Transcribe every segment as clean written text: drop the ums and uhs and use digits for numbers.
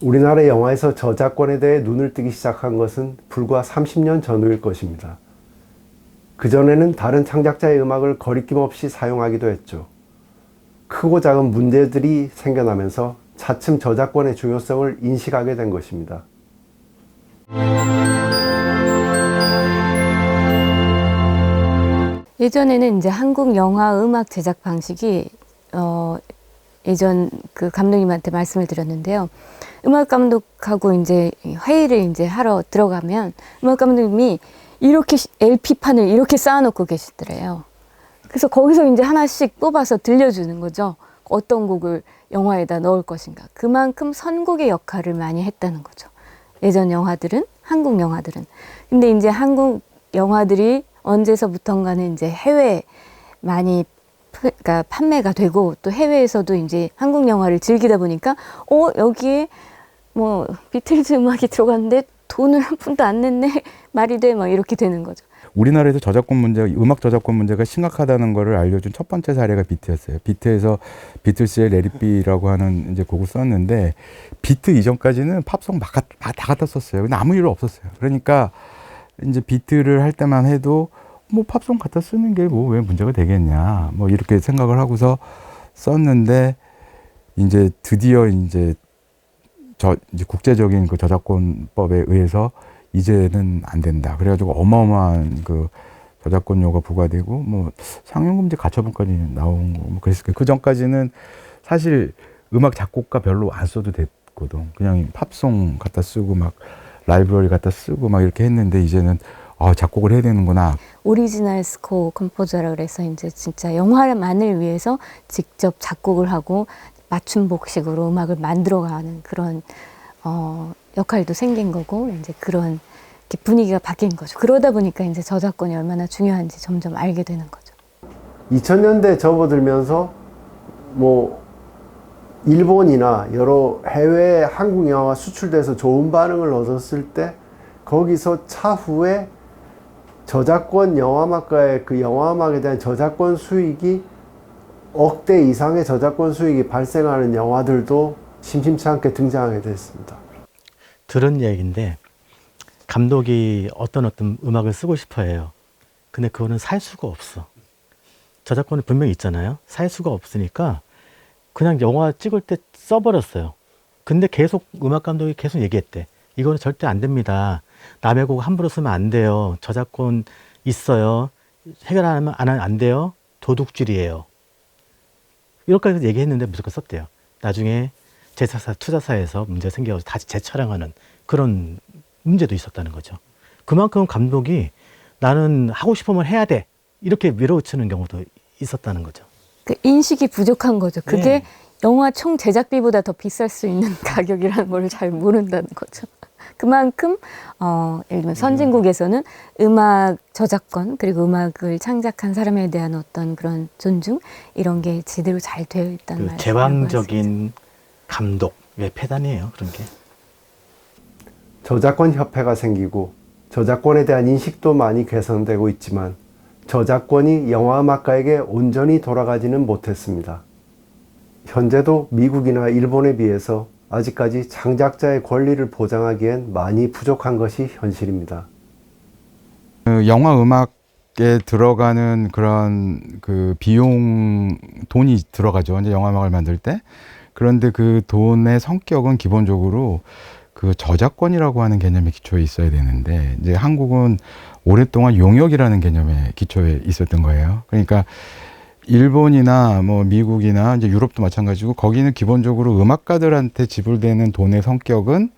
우리나라 영화에서 저작권에 대해 눈을 뜨기 시작한 것은 불과 30년 전후일 것입니다. 그전에는 다른 창작자의 음악을 거리낌 없이 사용하기도 했죠. 크고 작은 문제들이 생겨나면서 차츰 저작권의 중요성을 인식하게 된 것입니다. 예전에는 이제 한국 영화 음악 제작 방식이 예전 그 감독님한테 말씀을 드렸는데요. 음악 감독하고 이제 회의를 이제 하러 들어가면 음악 감독님이 이렇게 LP판을 이렇게 쌓아놓고 계시더래요. 그래서 거기서 이제 하나씩 뽑아서 들려주는 거죠. 어떤 곡을 영화에다 넣을 것인가. 그만큼 선곡의 역할을 많이 했다는 거죠. 예전 영화들은, 한국 영화들은. 근데 이제 한국 영화들이 언제서부턴가는 이제 해외에 많이 그러니까 판매가 되고 또 해외에서도 이제 한국 영화를 즐기다 보니까 여기에 뭐 비틀즈 음악이 들어갔는데 돈을 한 푼도 안 냈네 말이 돼 막 이렇게 되는 거죠. 우리나라에서 저작권 문제, 음악 저작권 문제가 심각하다는 것을 알려준 첫 번째 사례가 비트였어요. 비트에서 비틀스의 Let It Be라고 하는 이제 곡을 썼는데 비트 이전까지는 팝송 다 갖다 썼어요. 근데 아무 일 없었어요. 그러니까 이제 비트를 할 때만 해도 뭐 팝송 갖다 쓰는 게 뭐 왜 문제가 되겠냐 뭐 이렇게 생각을 하고서 썼는데 이제 드디어 이제 국제적인 그 저작권법에 의해서 이제는 안 된다. 그래가지고 어마어마한 그 저작권료가 부과되고 뭐 상용금지 가처분까지 나온 거 뭐 그랬을 거예요. 그 전까지는 사실 음악 작곡가 별로 안 써도 됐거든. 그냥 팝송 갖다 쓰고 막 라이브러리 갖다 쓰고 막 이렇게 했는데 이제는 작곡을 해야 되는구나. 오리지널 스코어 컴포저라 그래서 이제 진짜 영화만을 위해서 직접 작곡을 하고 맞춤복식으로 음악을 만들어가는 그런 역할도 생긴 거고 이제 그런 분위기가 바뀐 거죠. 그러다 보니까 이제 저작권이 얼마나 중요한지 점점 알게 되는 거죠. 2000년대 접어들면서 뭐 일본이나 여러 해외에 한국 영화가 수출돼서 좋은 반응을 얻었을 때 거기서 차후에 저작권 영화음악가의 그 영화음악에 대한 저작권 수익이 억대 이상의 저작권 수익이 발생하는 영화들도 심심치 않게 등장하게 됐습니다. 들은 얘기인데 감독이 어떤 음악을 쓰고 싶어 해요. 근데 그거는 살 수가 없어. 저작권이 분명히 있잖아요. 살 수가 없으니까 그냥 영화 찍을 때 써버렸어요. 근데 계속 음악 감독이 계속 얘기했대. 이거는 절대 안 됩니다. 남의 곡 함부로 쓰면 안 돼요. 저작권 있어요. 해결 안 하면 안 돼요. 도둑질이에요. 이렇게까지 얘기했는데 무조건 썼대요. 나중에 제작사, 투자사에서 문제 생겨서 다시 재촬영하는 그런 문제도 있었다는 거죠. 그만큼 감독이 나는 하고 싶으면 해야 돼. 이렇게 밀어붙이는 경우도 있었다는 거죠. 그 인식이 부족한 거죠. 그게 네. 영화 총 제작비보다 더 비쌀 수 있는 가격이라는 걸 잘 모른다는 거죠. 그만큼 예를 들면 선진국에서는 음악 저작권 그리고 음악을 창작한 사람에 대한 어떤 그런 존중 이런 게 제대로 잘 되어 있다는 말이에요. 제왕적인 감독의 폐단이에요. 그런 게. 저작권 협회가 생기고 저작권에 대한 인식도 많이 개선되고 있지만 저작권이 영화음악가에게 온전히 돌아가지는 못했습니다. 현재도 미국이나 일본에 비해서 아직까지 창작자의 권리를 보장하기엔 많이 부족한 것이 현실입니다. 영화 음악에 들어가는 그런 그 돈이 들어가죠. 이제 영화 음악을 만들 때. 그런데 그 돈의 성격은 기본적으로 그 저작권이라고 하는 개념에 기초에 있어야 되는데 이제 한국은 오랫동안 용역이라는 개념에 기초에 있었던 거예요. 그러니까 일본이나 뭐 미국이나 이제 유럽도 마찬가지고 거기는 기본적으로 음악가들한테 지불되는 돈의 성격은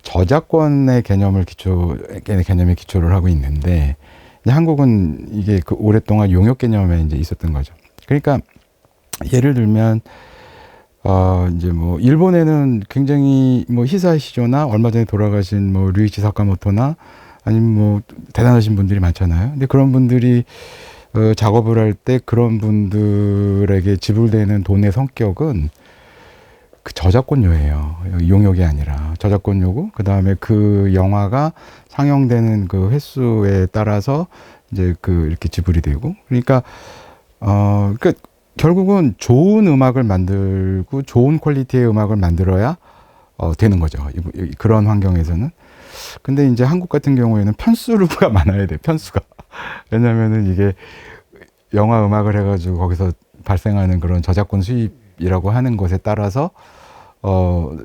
저작권의 개념에 기초를 하고 있는데 이제 한국은 이게 그 오랫동안 용역 개념에 이제 있었던 거죠. 그러니까 예를 들면 이제 뭐 일본에는 굉장히 뭐 히사시조나 얼마 전에 돌아가신 뭐 류이치 사카모토나 아니면 뭐 대단하신 분들이 많잖아요. 근데 그런 분들이 작업을 할 때 그런 분들에게 지불되는 돈의 성격은 그 저작권료예요. 용역이 아니라 저작권료고 그 다음에 그 영화가 상영되는 그 횟수에 따라서 이제 그 이렇게 지불이 되고 그러니까 결국은 좋은 음악을 만들고 좋은 퀄리티의 음악을 만들어야 되는 거죠. 그런 환경에서는. 근데 이제 한국 같은 경우에는 편수가 많아야 돼, 편수가. 왜냐면은 이게 영화 음악을 해가지고 거기서 발생하는 그런 저작권 수입이라고 하는 것에 따라서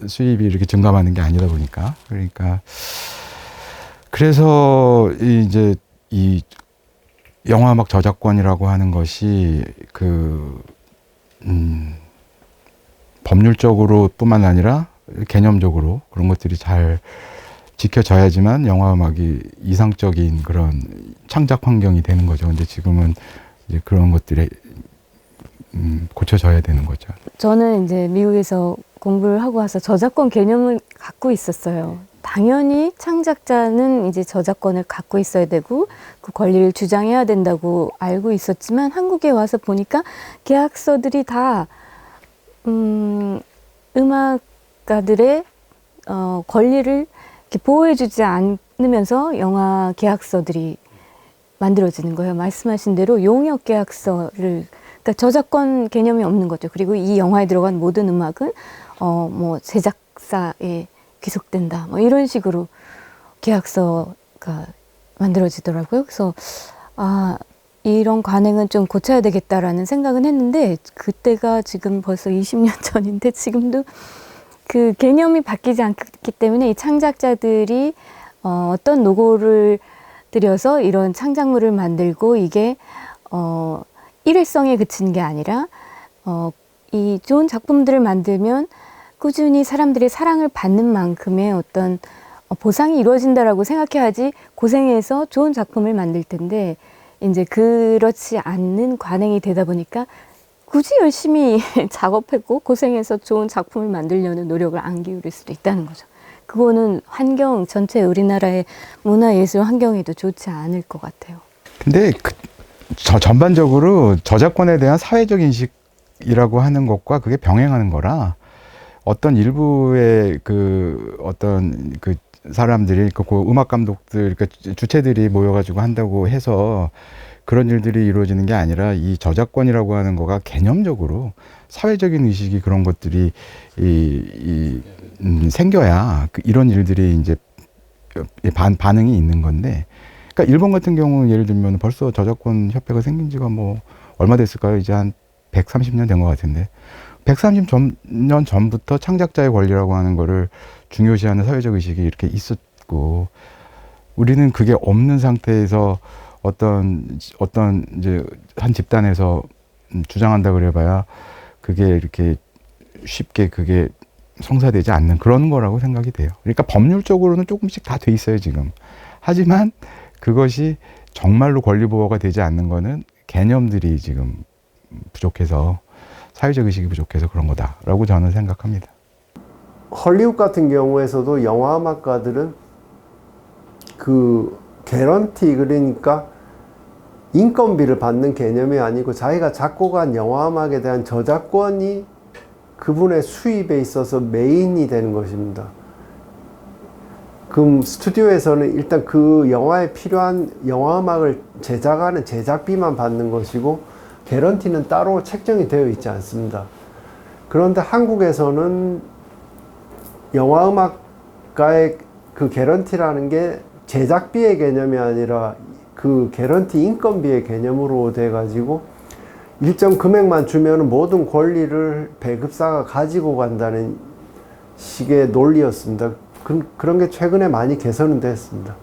수입이 이렇게 증감하는 게 아니다 보니까. 그러니까 그래서 이제 이 영화 음악 저작권이라고 하는 것이 법률적으로 뿐만 아니라 개념적으로 그런 것들이 잘 지켜져야지만 영화 음악이 이상적인 그런 창작 환경이 되는 거죠. 근데 지금은 이제 그런 것들이 고쳐져야 되는 거죠. 저는 이제 미국에서 공부를 하고 와서 저작권 개념을 갖고 있었어요. 당연히 창작자는 이제 저작권을 갖고 있어야 되고 그 권리를 주장해야 된다고 알고 있었지만 한국에 와서 보니까 계약서들이 다 음악가들의 권리를 이렇게 보호해주지 않으면서 영화 계약서들이 만들어지는 거예요. 말씀하신 대로 용역 계약서를, 그러니까 저작권 개념이 없는 거죠. 그리고 이 영화에 들어간 모든 음악은 뭐 제작사에 귀속된다. 뭐 이런 식으로 계약서가 만들어지더라고요. 그래서 이런 관행은 좀 고쳐야 되겠다라는 생각은 했는데 그때가 지금 벌써 20년 전인데 지금도 그 개념이 바뀌지 않기 때문에 이 창작자들이 어떤 노고를 들여서 이런 창작물을 만들고 이게 일회성에 그치는 게 아니라 이 좋은 작품들을 만들면 꾸준히 사람들의 사랑을 받는 만큼의 어떤 보상이 이루어진다라고 생각해야지 고생해서 좋은 작품을 만들 텐데 이제 그렇지 않는 관행이 되다 보니까 굳이 열심히 작업했고 고생해서 좋은 작품을 만들려는 노력을 안 기울일 수도 있다는 거죠. 그거는 환경 전체 우리나라의 문화예술 환경에도 좋지 않을 것 같아요. 근데 전반적으로 저작권에 대한 사회적 인식이라고 하는 것과 그게 병행하는 거라 어떤 일부의 어떤 사람들이 그 음악 감독들 주체들이 모여가지고 한다고 해서 그런 일들이 이루어지는 게 아니라 이 저작권이라고 하는 거가 개념적으로 사회적인 의식이 그런 것들이 생겨야 이런 일들이 이제 반응이 있는 건데, 그러니까 일본 같은 경우는 예를 들면 벌써 저작권 협회가 생긴 지가 뭐 얼마 됐을까요? 이제 한 130년 된 것 같은데 130년 전부터 창작자의 권리라고 하는 거를 중요시하는 사회적 의식이 이렇게 있었고 우리는 그게 없는 상태에서 어떤 이제 한 집단에서 주장한다 그래봐야 그게 이렇게 쉽게 그게 성사되지 않는 그런 거라고 생각이 돼요. 그러니까 법률적으로는 조금씩 다 돼 있어요 지금. 하지만 그것이 정말로 권리 보호가 되지 않는 거는 개념들이 지금 부족해서 사회적 의식이 부족해서 그런 거다라고 저는 생각합니다. 헐리우드 같은 경우에서도 영화 음악가들은 그 개런티, 그러니까 인건비를 받는 개념이 아니고 자기가 작곡한 영화 음악에 대한 저작권이 그분의 수입에 있어서 메인이 되는 것입니다. 그럼 스튜디오에서는 일단 그 영화에 필요한 영화 음악을 제작하는 제작비만 받는 것이고 개런티는 따로 책정이 되어 있지 않습니다. 그런데 한국에서는 영화 음악가의 그 개런티라는 게 제작비의 개념이 아니라 그 개런티 인건비의 개념으로 돼 가지고 일정 금액만 주면 모든 권리를 배급사가 가지고 간다는 식의 논리였습니다. 그런 게 최근에 많이 개선은 됐습니다.